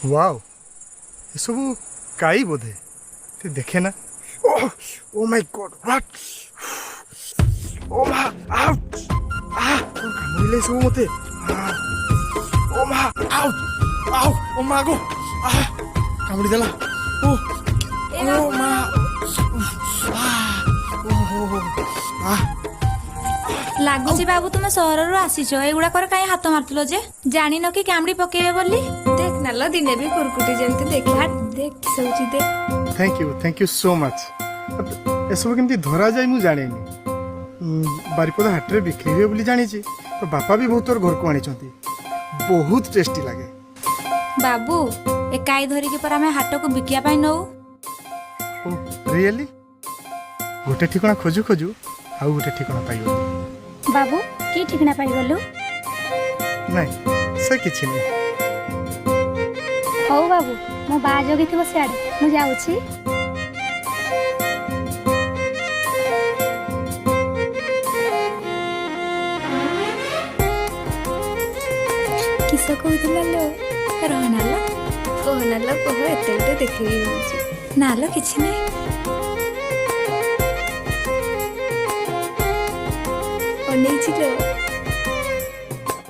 Wow, ये सब काई बोधे ते देखे ना। ओह, ओ माय गॉड, व्हाट। ओ मा, आउट। कौन कामुड़िले सब मते। ओ मा, आउट। आउ, ओ मा गो। कामुड़ी देला। ओ, ओ मा। ओहो। ଲାଗୁଛି ବାବୁ ତୁମେ ସହରରୁ ଆସିଛ। ଏଗୁଡାକରେ କାହିଁ ହାତ ମାରୁଥିଲ ଯେ? ଜାଣିନ କି କାମୁଡି ପକେଇବେ ବୋଲି? देख नाला दिने भी कुरकुटी जमती देख हाट देख सोची दे। Thank you so much. एसବୁ କେମିତି ଧରାଯାଏ ମୁଁ ଜାଣିନି। ବାରିପଦା ହାଟରେ ବିକ୍ରି ହୁଏ ବୋଲି ଜାଣିଛି। ତ ବାପା ବି ବହୁତ ଥର ଘରକୁ ଆଣିଛନ୍ତି। ବହୁତ ଟେଷ୍ଟି ଲାଗେ। ବାବୁ ଏ କାଇ ଧରିକି ପରା ଆମେ ହାଟକୁ ବିକିବା ପାଇଁ ନଉ। ଓ ରିଏଲି? ଗୋଟେ ଠିକଣା ଖୋଜୁ ଖୋଜୁ ଆଉ ଗୋଟେ ଠିକଣା ପାଇଗଲି। बाबू की ठिकना पाइगलु? ନାଇଁ ସେ କିଛି ନାହିଁ। हौ बाबू मो बा जगिथिबो सियाडे मु जाउछि। किस कहूला लो ରହନାଲ कह नाला कह एते गोटे देखिबी होउची ନାଲ କିଛି ନାହିଁ। ଅନେଇଛି ଲୋ।